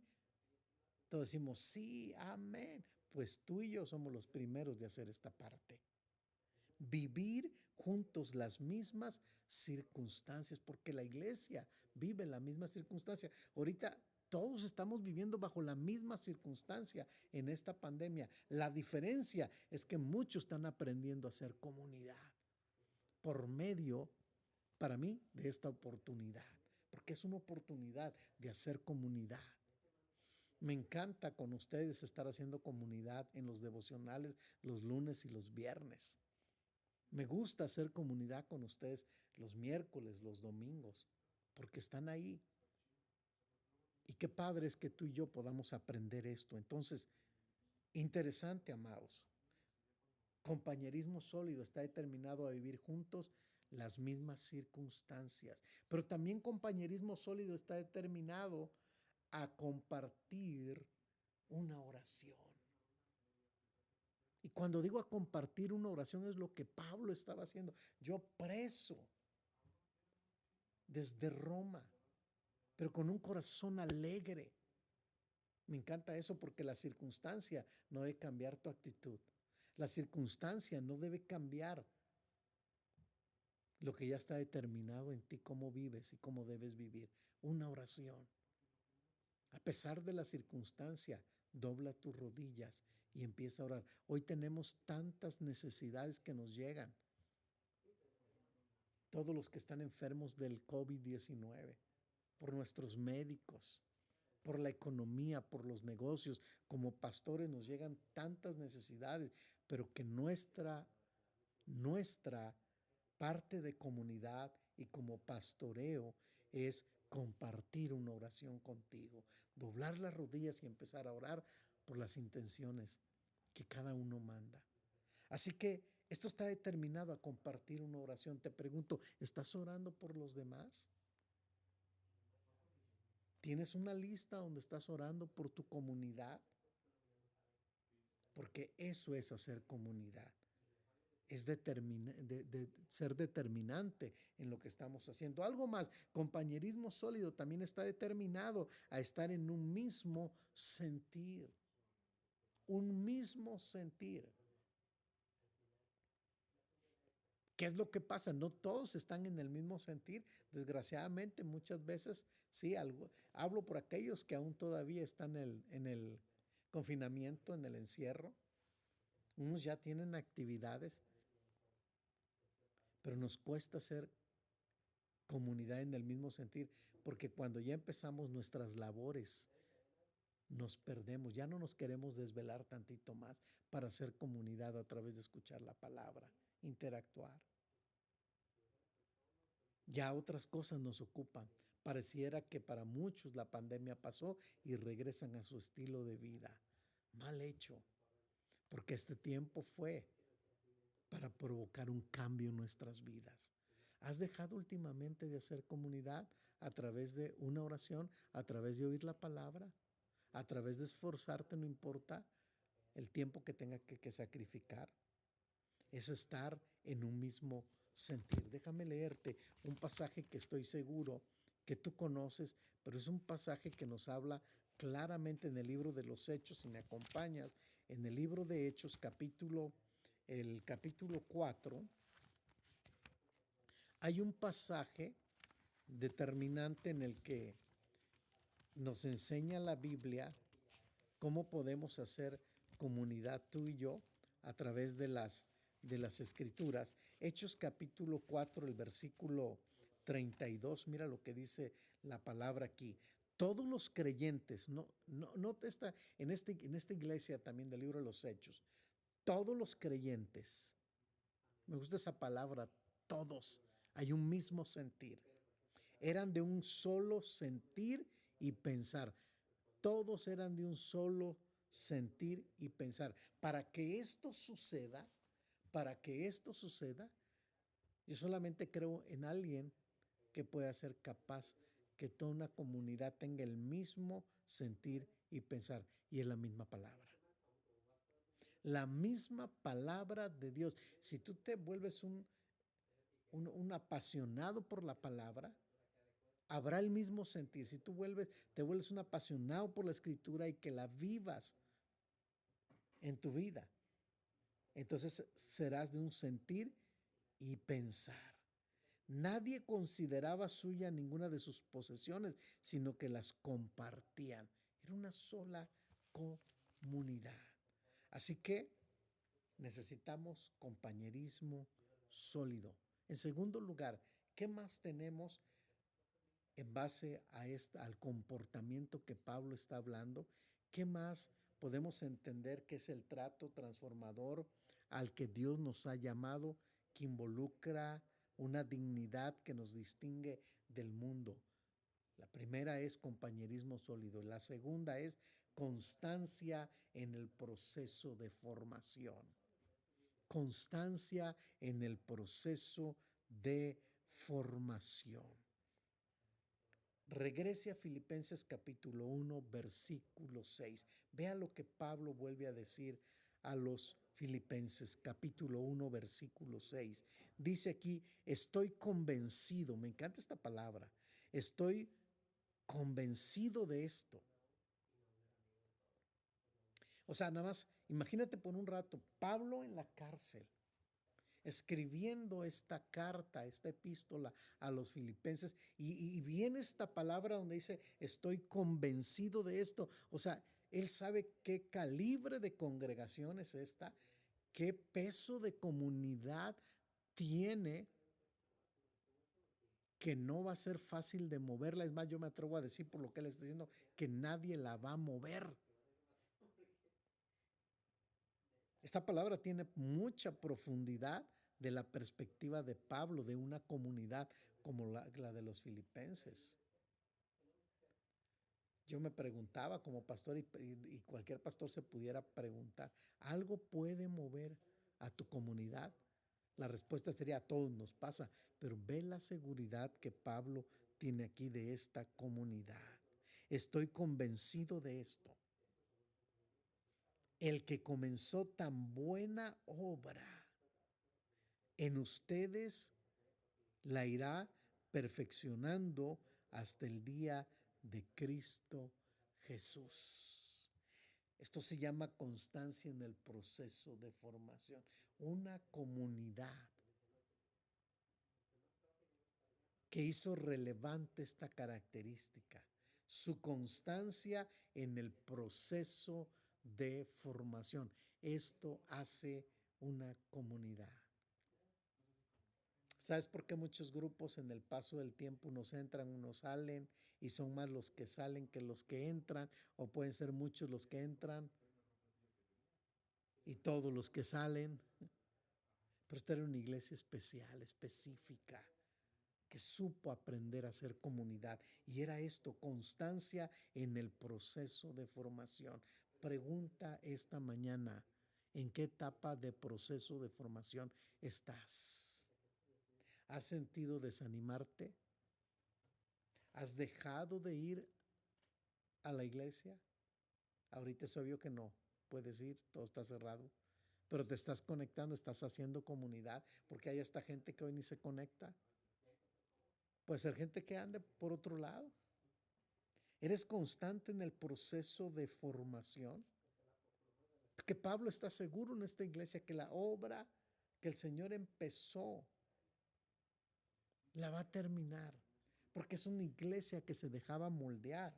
S1: Todos decimos, sí, amén. Pues tú y yo somos los primeros de hacer esta parte. Vivir juntos las mismas circunstancias, porque la iglesia vive la misma circunstancia. Ahorita todos estamos viviendo bajo la misma circunstancia en esta pandemia. La diferencia es que muchos están aprendiendo a hacer comunidad por medio, para mí, de esta oportunidad, porque es una oportunidad de hacer comunidad. Me encanta con ustedes estar haciendo comunidad en los devocionales los lunes y los viernes. Me gusta hacer comunidad con ustedes los miércoles, los domingos, porque están ahí. Y qué padre es que tú y yo podamos aprender esto. Entonces, interesante, amados. Compañerismo sólido está determinado a vivir juntos las mismas circunstancias. Pero también compañerismo sólido está determinado a compartir una oración. Y cuando digo a compartir una oración es lo que Pablo estaba haciendo. Yo preso desde Roma, pero con un corazón alegre. Me encanta eso porque la circunstancia no debe cambiar tu actitud. La circunstancia no debe cambiar lo que ya está determinado en ti, cómo vives y cómo debes vivir. Una oración. A pesar de la circunstancia, dobla tus rodillas y empieza a orar. Hoy tenemos tantas necesidades que nos llegan. Todos los que están enfermos del COVID-19, por nuestros médicos, por la economía, por los negocios, como pastores nos llegan tantas necesidades, pero que nuestra parte de comunidad y como pastoreo es compartir una oración contigo, doblar las rodillas y empezar a orar por las intenciones que cada uno manda. Así que esto está determinado a compartir una oración. Te pregunto, ¿estás orando por los demás? ¿Tienes una lista donde estás orando por tu comunidad? Porque eso es hacer comunidad. Es de ser determinante en lo que estamos haciendo. Algo más, compañerismo sólido también está determinado a estar en un mismo sentir. Un mismo sentir. ¿Qué es lo que pasa? No todos están en el mismo sentir. Desgraciadamente, muchas veces, sí, hablo por aquellos que aún todavía están en el confinamiento, en el encierro. Unos ya tienen actividades, pero nos cuesta hacer comunidad en el mismo sentir, porque cuando ya empezamos nuestras labores, nos perdemos, ya no nos queremos desvelar tantito más para hacer comunidad a través de escuchar la palabra, interactuar. Ya otras cosas nos ocupan. Pareciera que para muchos la pandemia pasó y regresan a su estilo de vida. Mal hecho, porque este tiempo fue para provocar un cambio en nuestras vidas. ¿Has dejado últimamente de hacer comunidad a través de una oración, a través de oír la palabra, a través de esforzarte, no importa el tiempo que tenga que sacrificar? Es estar en un mismo sentir. Déjame leerte un pasaje que estoy seguro que tú conoces, pero es un pasaje que nos habla claramente en el libro de los Hechos. Si me acompañas, en el libro de Hechos, el capítulo 4, hay un pasaje determinante en el que nos enseña la Biblia cómo podemos hacer comunidad tú y yo a través de las escrituras. Hechos capítulo 4, el versículo 32, mira lo que dice la palabra aquí. Todos los creyentes, no en esta iglesia también del libro de los Hechos, todos los creyentes, me gusta esa palabra, todos, hay un mismo sentir. Eran de un solo sentir y pensar. Todos eran de un solo sentir y pensar. Para que esto suceda, yo solamente creo en alguien que pueda ser capaz que toda una comunidad tenga el mismo sentir y pensar, y es la misma palabra. La misma palabra de Dios. Si tú te vuelves un apasionado por la palabra, habrá el mismo sentir. Si tú te vuelves un apasionado por la Escritura y que la vivas en tu vida, entonces serás de un sentir y pensar. Nadie consideraba suya ninguna de sus posesiones, sino que las compartían. Era una sola comunidad. Así que necesitamos compañerismo sólido. En segundo lugar, ¿qué más tenemos en base al comportamiento que Pablo está hablando? ¿Qué más podemos entender que es el trato transformador al que Dios nos ha llamado, que involucra una dignidad que nos distingue del mundo? La primera es compañerismo sólido. La segunda es constancia en el proceso de formación. Constancia en el proceso de formación. Regrese a Filipenses capítulo 1, versículo 6. Vea lo que Pablo vuelve a decir a los Filipenses capítulo 1, versículo 6. Dice aquí, estoy convencido, me encanta esta palabra, estoy convencido de esto. O sea, nada más, imagínate por un rato, Pablo en la cárcel, escribiendo esta carta, esta epístola a los filipenses, y viene esta palabra donde dice, estoy convencido de esto. O sea, él sabe qué calibre de congregación es esta, qué peso de comunidad tiene, que no va a ser fácil de moverla. Es más, yo me atrevo a decir por lo que él está diciendo, que nadie la va a mover. Esta palabra tiene mucha profundidad de la perspectiva de Pablo, de una comunidad como la de los filipenses. Yo me preguntaba como pastor, y cualquier pastor se pudiera preguntar, ¿algo puede mover a tu comunidad? La respuesta sería, a todos nos pasa, pero ve la seguridad que Pablo tiene aquí de esta comunidad. Estoy convencido de esto. El que comenzó tan buena obra en ustedes la irá perfeccionando hasta el día de Cristo Jesús. Esto se llama constancia en el proceso de formación. Una comunidad que hizo relevante esta característica, su constancia en el proceso de formación. Esto hace una comunidad. ¿Sabes por qué muchos grupos en el paso del tiempo unos entran, unos salen, y son más los que salen que los que entran? O pueden ser muchos los que entran y todos los que salen. Pero esta era una iglesia especial, específica, que supo aprender a ser comunidad. Y era esto, constancia en el proceso de formación. Pregunta esta mañana, ¿en qué etapa de proceso de formación estás? ¿Has sentido desanimarte? ¿Has dejado de ir a la iglesia? Ahorita es obvio que no puedes ir, todo está cerrado, pero te estás conectando, estás haciendo comunidad, porque hay esta gente que hoy ni se conecta. Puede ser gente que ande por otro lado. ¿Eres constante en el proceso de formación? Porque Pablo está seguro en esta iglesia que la obra que el Señor empezó la va a terminar, porque es una iglesia que se dejaba moldear.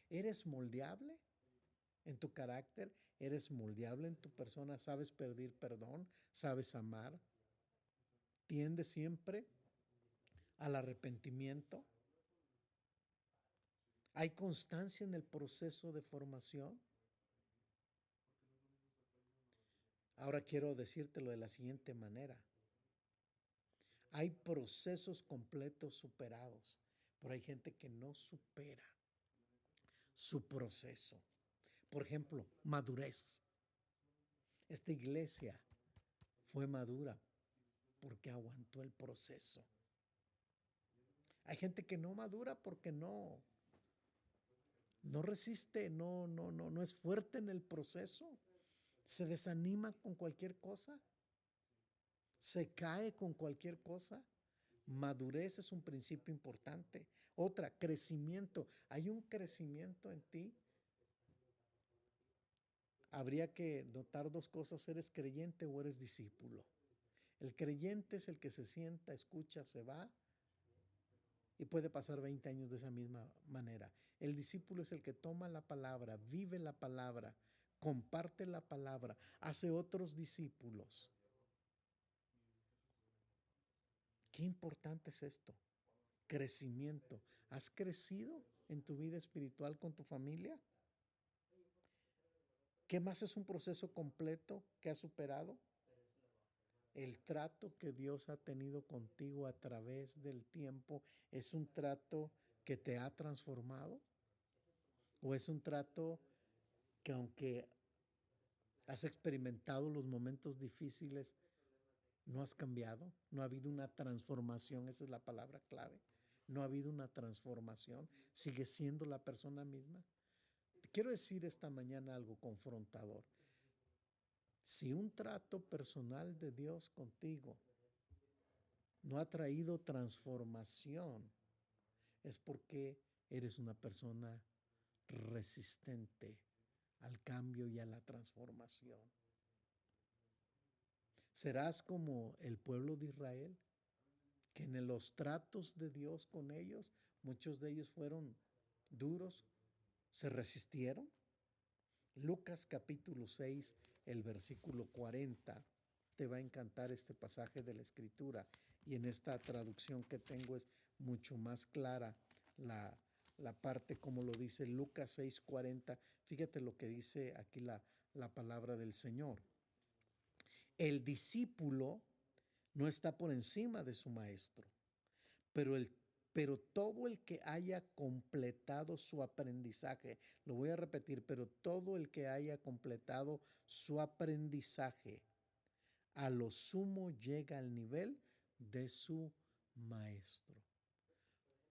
S1: ¿Eres moldeable en tu carácter? ¿Eres moldeable en tu persona? ¿Sabes pedir perdón? ¿Sabes amar? ¿Tiendes siempre al arrepentimiento? ¿Hay constancia en el proceso de formación? Ahora quiero decírtelo de la siguiente manera. Hay procesos completos superados, pero hay gente que no supera su proceso. Por ejemplo, madurez. Esta iglesia fue madura porque aguantó el proceso. Hay gente que no madura porque no resiste, no es fuerte en el proceso. Se desanima con cualquier cosa. Se cae con cualquier cosa. Madurez es un principio importante. Otra, crecimiento. Hay un crecimiento en ti. Habría que notar dos cosas: ¿eres creyente o eres discípulo? El creyente es el que se sienta, escucha, se va y puede pasar 20 años de esa misma manera. El discípulo es el que toma la palabra, vive la palabra, comparte la palabra, hace otros discípulos. Qué importante es esto. Crecimiento. ¿Has crecido en tu vida espiritual con tu familia? ¿Qué más es un proceso completo que has superado? El trato que Dios ha tenido contigo a través del tiempo es un trato que te ha transformado, o es un trato que, aunque has experimentado los momentos difíciles, no has cambiado, no ha habido una transformación. Esa es la palabra clave. No ha habido una transformación, sigues siendo la persona misma. Te quiero decir esta mañana algo confrontador. Si un trato personal de Dios contigo no ha traído transformación, es porque eres una persona resistente al cambio y a la transformación. Serás como el pueblo de Israel, que en los tratos de Dios con ellos, muchos de ellos fueron duros, se resistieron. Lucas capítulo 6, el versículo 40. Te va a encantar este pasaje de la Escritura, y en esta traducción que tengo es mucho más clara la parte como lo dice Lucas 6:40. Fíjate lo que dice aquí la palabra del Señor. El discípulo no está por encima de su maestro, pero todo el que haya completado su aprendizaje, lo voy a repetir, pero todo el que haya completado su aprendizaje, a lo sumo llega al nivel de su maestro.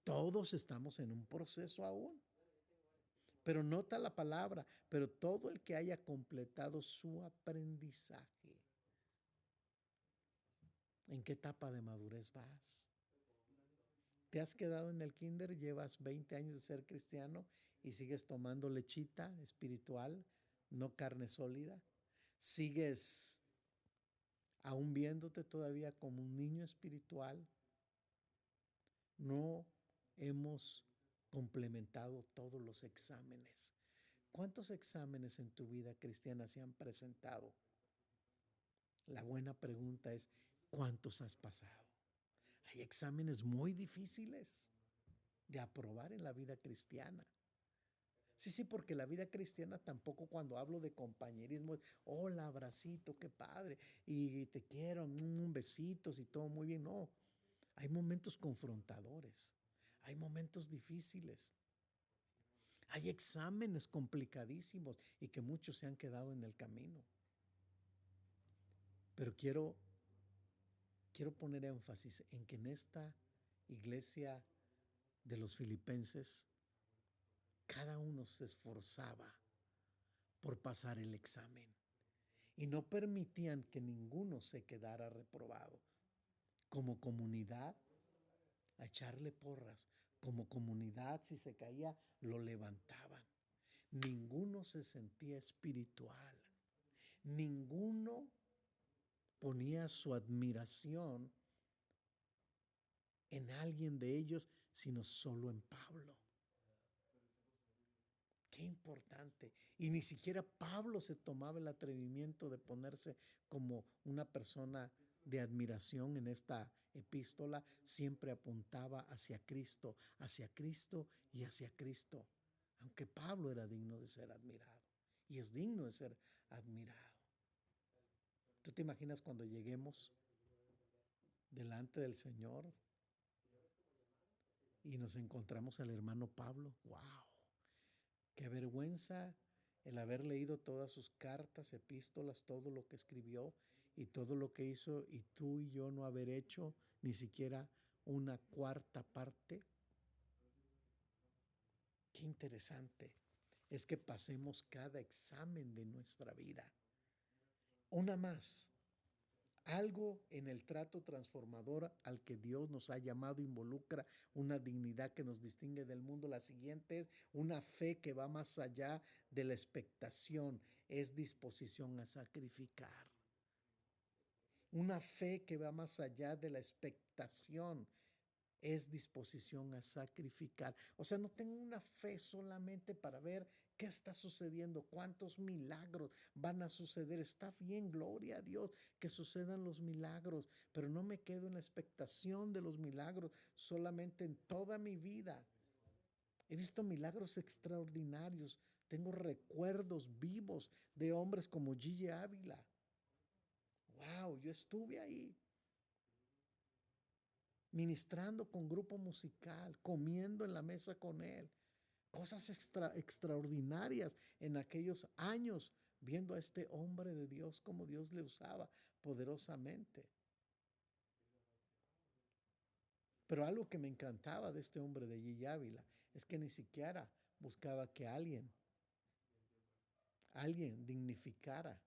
S1: Todos estamos en un proceso aún, pero nota la palabra, pero todo el que haya completado su aprendizaje. ¿En qué etapa de madurez vas? ¿Te has quedado en el kinder? Llevas 20 años de ser cristiano y sigues tomando lechita espiritual, no carne sólida. ¿Sigues aún viéndote todavía como un niño espiritual? No hemos complementado todos los exámenes. ¿Cuántos exámenes en tu vida cristiana se han presentado? La buena pregunta es, ¿cuántos has pasado? Hay exámenes muy difíciles de aprobar en la vida cristiana. Sí, porque la vida cristiana tampoco, cuando hablo de compañerismo, es, hola, abracito, qué padre, y te quiero, besitos y todo muy bien. No, hay momentos confrontadores, hay momentos difíciles, hay exámenes complicadísimos y que muchos se han quedado en el camino. Pero quiero poner énfasis en que en esta iglesia de los filipenses, cada uno se esforzaba por pasar el examen y no permitían que ninguno se quedara reprobado. Como comunidad, a echarle porras. Como comunidad, si se caía, lo levantaban. Ninguno se sentía espiritual. Ninguno ponía su admiración en alguien de ellos, sino solo en Pablo. Qué importante. Y ni siquiera Pablo se tomaba el atrevimiento de ponerse como una persona de admiración en esta epístola. Siempre apuntaba hacia Cristo y hacia Cristo. Aunque Pablo era digno de ser admirado y es digno de ser admirado. ¿Tú te imaginas cuando lleguemos delante del Señor y nos encontramos al hermano Pablo? ¡Wow! Qué vergüenza el haber leído todas sus cartas, epístolas, todo lo que escribió y todo lo que hizo, y tú y yo no haber hecho ni siquiera una cuarta parte. Qué interesante es que pasemos cada examen de nuestra vida. Una más. Algo en el trato transformador al que Dios nos ha llamado involucra una dignidad que nos distingue del mundo. La siguiente es una fe que va más allá de la expectación, es disposición a sacrificar. Una fe que va más allá de la expectación es disposición a sacrificar. O sea, no tengo una fe solamente para ver qué está sucediendo, cuántos milagros van a suceder. Está bien, gloria a Dios, que sucedan los milagros, pero no me quedo en la expectación de los milagros solamente en toda mi vida. He visto milagros extraordinarios. Tengo recuerdos vivos de hombres como Gigi Ávila. Wow, yo estuve ahí ministrando con grupo musical, comiendo en la mesa con él. Cosas extraordinarias en aquellos años, viendo a este hombre de Dios, como Dios le usaba poderosamente. Pero algo que me encantaba de este hombre de Gigi Ávila es que ni siquiera buscaba que alguien dignificara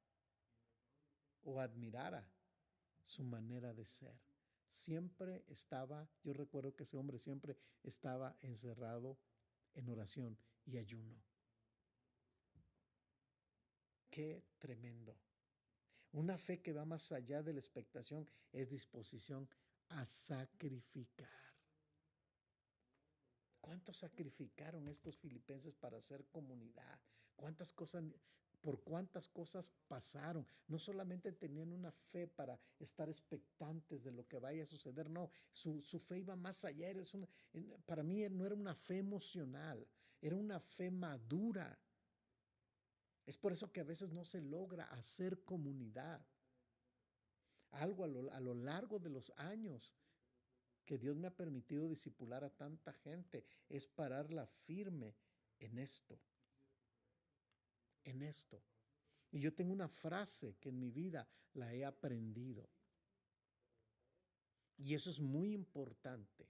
S1: o admirara su manera de ser. Siempre estaba, yo recuerdo que ese hombre siempre estaba encerrado en oración y ayuno. Qué tremendo. Una fe que va más allá de la expectación es disposición a sacrificar. ¿Cuánto sacrificaron estos filipenses para hacer comunidad? Por cuántas cosas pasaron? No solamente tenían una fe para estar expectantes de lo que vaya a suceder, no, su fe iba más allá. Para mí no era una fe emocional, era una fe madura. Es por eso que a veces no se logra hacer comunidad. Algo a lo largo de los años que Dios me ha permitido discipular a tanta gente es pararla firme en esto, en esto. Y yo tengo una frase que en mi vida la he aprendido. Y eso es muy importante.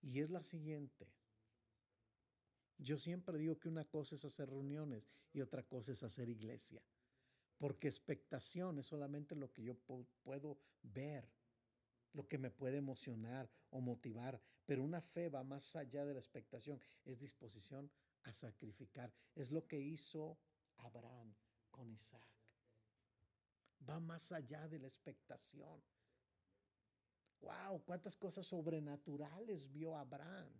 S1: Y es la siguiente. Yo siempre digo que una cosa es hacer reuniones y otra cosa es hacer iglesia. Porque expectación es solamente lo que yo puedo ver, lo que me puede emocionar o motivar, pero una fe va más allá de la expectación, es disposición a sacrificar. Es lo que hizo Abraham con Isaac. Va más allá de la expectación. Wow, cuántas cosas sobrenaturales vio Abraham,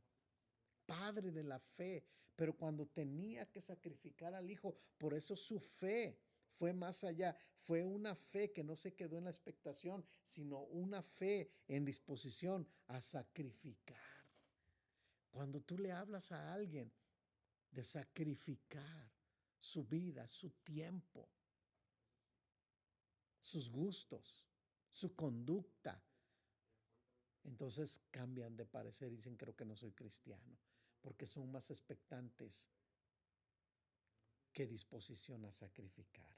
S1: padre de la fe, pero cuando tenía que sacrificar al hijo, por eso su fe fue más allá, fue una fe que no se quedó en la expectación, sino una fe en disposición a sacrificar. Cuando tú le hablas a alguien de sacrificar su vida, su tiempo, sus gustos, su conducta, entonces cambian de parecer y dicen, creo que no soy cristiano, porque son más expectantes que disposición a sacrificar.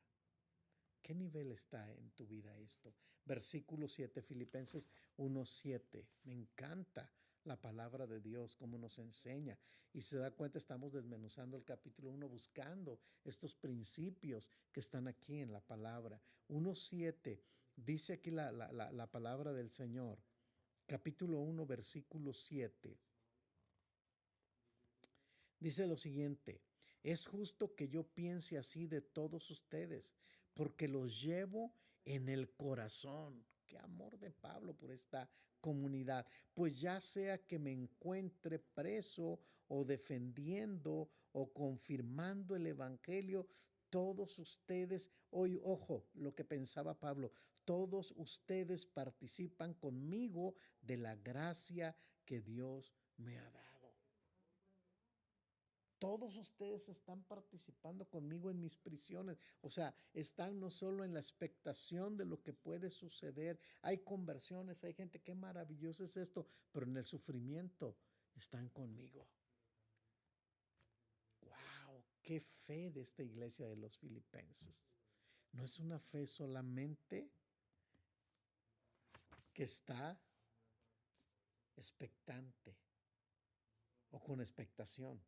S1: ¿Qué nivel está en tu vida esto? Versículo 7, Filipenses 1:7. Me encanta la palabra de Dios, cómo nos enseña. Y se da cuenta, estamos desmenuzando el capítulo 1, buscando estos principios que están aquí en la palabra. 1:7, dice aquí la palabra del Señor. Capítulo 1, versículo 7. Dice lo siguiente: es justo que yo piense así de todos ustedes, porque los llevo en el corazón. Qué amor de Pablo por esta comunidad. Pues ya sea que me encuentre preso o defendiendo o confirmando el evangelio, todos ustedes, hoy, ojo, lo que pensaba Pablo, todos ustedes participan conmigo de la gracia que Dios me ha dado. Todos ustedes están participando conmigo en mis prisiones. O sea, están no solo en la expectación de lo que puede suceder. Hay conversiones, hay gente, qué maravilloso es esto, pero en el sufrimiento están conmigo. Wow, qué fe de esta iglesia de los filipenses. No es una fe solamente que está expectante o con expectación.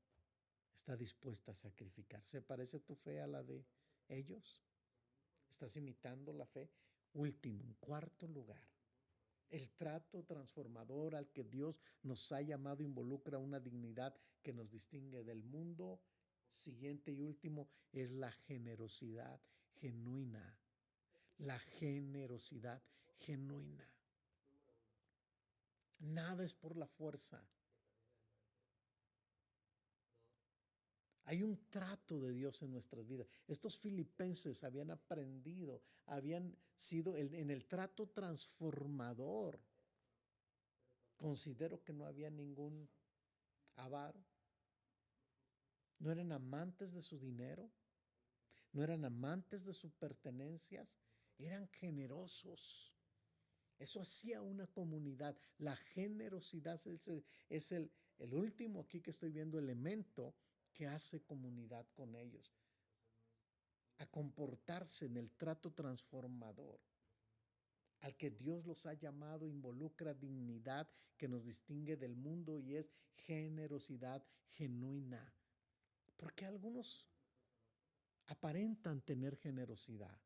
S1: Está dispuesta a sacrificar. ¿Se parece tu fe a la de ellos? ¿Estás imitando la fe? último, en cuarto lugar, el trato transformador al que Dios nos ha llamado involucra una dignidad que nos distingue del mundo. Siguiente y último es la generosidad genuina. La generosidad genuina. Nada es por la fuerza. Hay un trato de Dios en nuestras vidas. Estos filipenses habían aprendido, habían sido en el trato transformador. Considero que no había ningún avaro. No eran amantes de su dinero. No eran amantes de sus pertenencias. Eran generosos. Eso hacía una comunidad. La generosidad es el último aquí que estoy viendo elemento que hace comunidad con ellos. A comportarse en el trato transformador al que Dios los ha llamado involucra dignidad que nos distingue del mundo y es generosidad genuina. Porque algunos aparentan tener generosidad,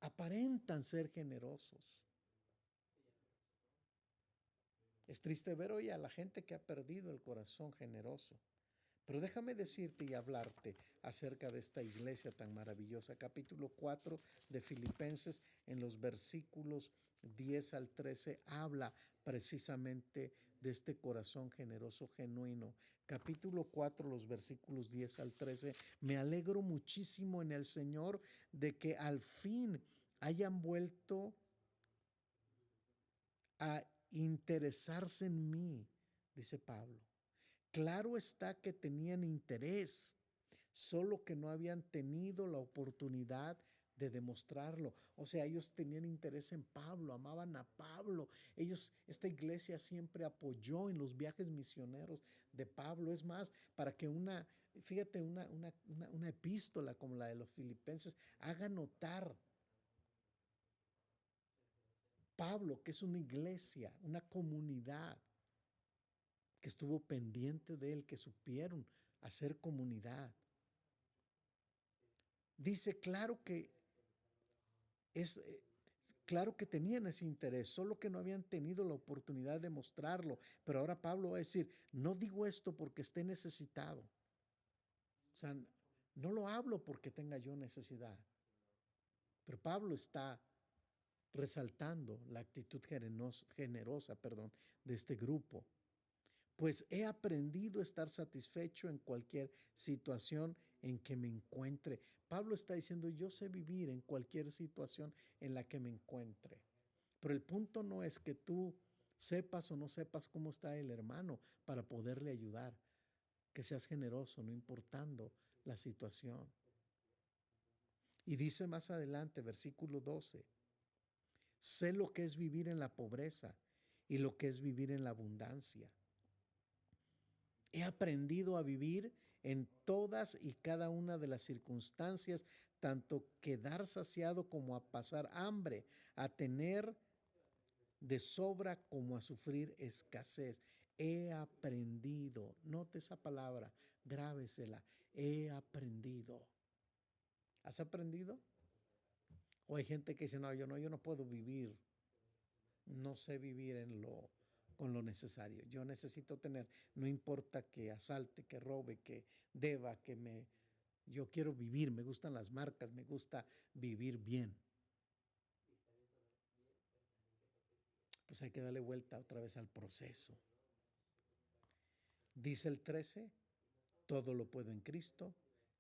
S1: aparentan ser generosos. Es triste ver hoy a la gente que ha perdido el corazón generoso. Pero déjame decirte y hablarte acerca de esta iglesia tan maravillosa. Capítulo 4 de Filipenses, en los versículos 10 al 13, habla precisamente de este corazón generoso, genuino. Capítulo 4, los versículos 10 al 13. Me alegro muchísimo en el Señor de que al fin hayan vuelto a interesarse en mí, dice Pablo. Claro está que tenían interés, solo que no habían tenido la oportunidad de demostrarlo. O sea, ellos tenían interés en Pablo, amaban a Pablo. Esta iglesia siempre apoyó en los viajes misioneros de Pablo. Es más, para que fíjate, una epístola como la de los filipenses haga notar Pablo, que es una iglesia, una comunidad que estuvo pendiente de él, que supieron hacer comunidad. Dice, claro que tenían ese interés, solo que no habían tenido la oportunidad de mostrarlo. Pero ahora Pablo va a decir, no digo esto porque esté necesitado. O sea, no lo hablo porque tenga yo necesidad. Pero Pablo está resaltando la actitud generosa, de este grupo. Pues he aprendido a estar satisfecho en cualquier situación en que me encuentre. Pablo está diciendo, yo sé vivir en cualquier situación en la que me encuentre. Pero el punto no es que tú sepas o no sepas cómo está el hermano para poderle ayudar. Que seas generoso, no importando la situación. Y dice más adelante, versículo 12, sé lo que es vivir en la pobreza y lo que es vivir en la abundancia. He aprendido a vivir en todas y cada una de las circunstancias, tanto quedar saciado como a pasar hambre, a tener de sobra como a sufrir escasez. He aprendido, note esa palabra, grábesela, he aprendido. ¿Has aprendido? O hay gente que dice, no, yo no puedo vivir, no sé vivir con lo necesario. Yo necesito tener, no importa que asalte, que robe, que deba, yo quiero vivir, me gustan las marcas, me gusta vivir bien. Pues hay que darle vuelta otra vez al proceso. Dice el 13, todo lo puedo en Cristo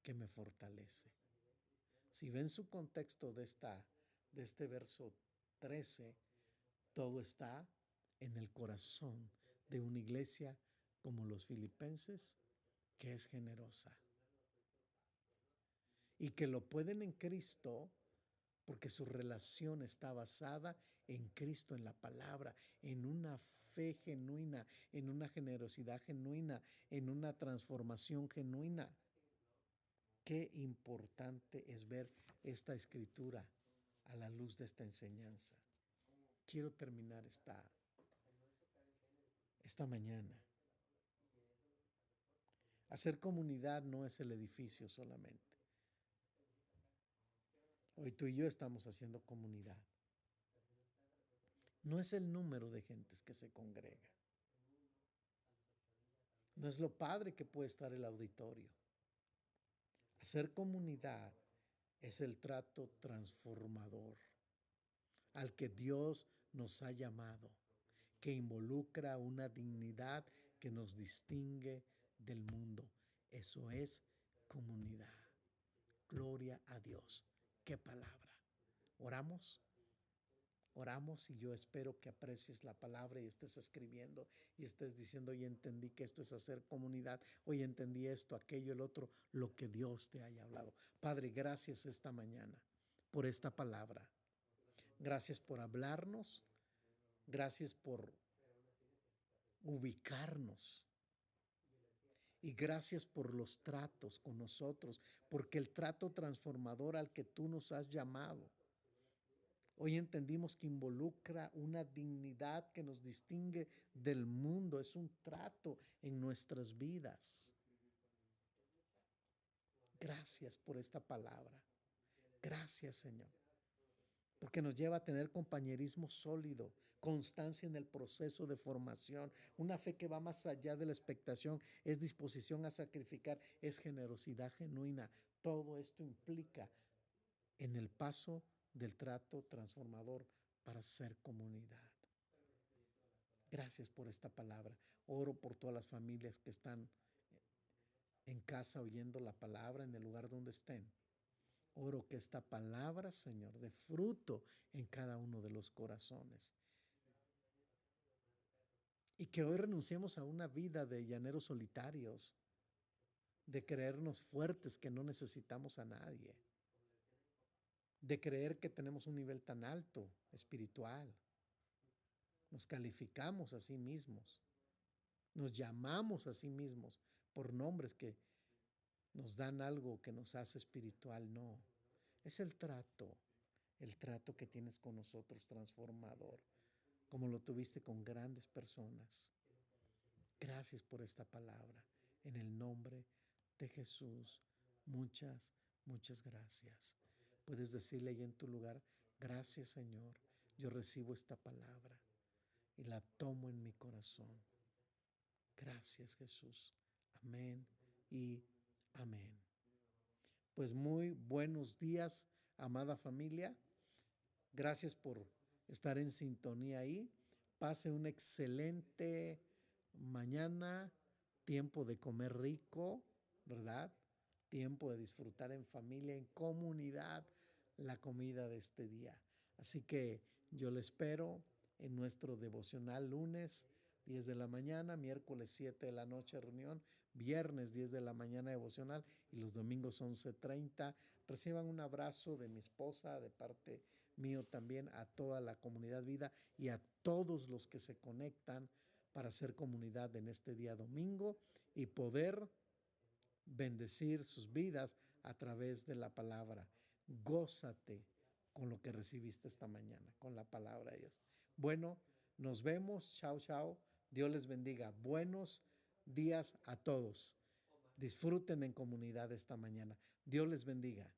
S1: que me fortalece. Si ven su contexto de este verso 13, todo está en el corazón de una iglesia como los filipenses, que es generosa. Y que lo pueden en Cristo porque su relación está basada en Cristo, en la palabra, en una fe genuina, en una generosidad genuina, en una transformación genuina. Qué importante es ver esta escritura a la luz de esta enseñanza. Quiero terminar esta mañana. Hacer comunidad no es el edificio solamente. Hoy tú y yo estamos haciendo comunidad. No es el número de gentes que se congrega. No es lo padre que puede estar el auditorio. Hacer comunidad es el trato transformador al que Dios nos ha llamado, que involucra una dignidad que nos distingue del mundo. Eso es comunidad. Gloria a Dios. ¡Qué palabra! ¿Oramos? Oramos y yo espero que aprecies la palabra y estés escribiendo y estés diciendo, hoy entendí que esto es hacer comunidad, hoy entendí esto, aquello, el otro, lo que Dios te haya hablado. Padre, gracias esta mañana por esta palabra. Gracias por hablarnos, gracias por ubicarnos y gracias por los tratos con nosotros, porque el trato transformador al que tú nos has llamado, hoy entendimos que involucra una dignidad que nos distingue del mundo, es un trato en nuestras vidas. Gracias por esta palabra. Gracias, Señor, porque nos lleva a tener compañerismo sólido, constancia en el proceso de formación, una fe que va más allá de la expectación, es disposición a sacrificar, es generosidad genuina. Todo esto implica en el paso del trato transformador para ser comunidad. Gracias por esta palabra. Oro por todas las familias que están en casa oyendo la palabra en el lugar donde estén. Oro que esta palabra, Señor, dé fruto en cada uno de los corazones. Y que hoy renunciemos a una vida de llaneros solitarios, de creernos fuertes que no necesitamos a nadie, de creer que tenemos un nivel tan alto espiritual. Nos calificamos a sí mismos, nos llamamos a sí mismos por nombres que nos dan algo que nos hace espiritual. No, es el trato que tienes con nosotros transformador, como lo tuviste con grandes personas. Gracias por esta palabra. En el nombre de Jesús, muchas, muchas gracias. Puedes decirle ahí en tu lugar, gracias Señor, yo recibo esta palabra y la tomo en mi corazón. Gracias Jesús. Amén y amén. Pues muy buenos días, amada familia. Gracias por estar en sintonía ahí. Pase una excelente mañana, tiempo de comer rico, ¿verdad? Tiempo de disfrutar en familia, en comunidad, la comida de este día. Así que yo le espero en nuestro devocional lunes 10 de la mañana, miércoles 7 de la noche reunión, viernes 10 de la mañana devocional y los domingos 11:30. Reciban un abrazo de mi esposa, de parte mío también, a toda la comunidad Vida y a todos los que se conectan para hacer comunidad en este día domingo y poder bendecir sus vidas a través de la palabra. Gózate con lo que recibiste esta mañana, con la palabra de Dios. Bueno, nos vemos. Chao, chao. Dios les bendiga. Buenos días a todos. Disfruten en comunidad esta mañana. Dios les bendiga.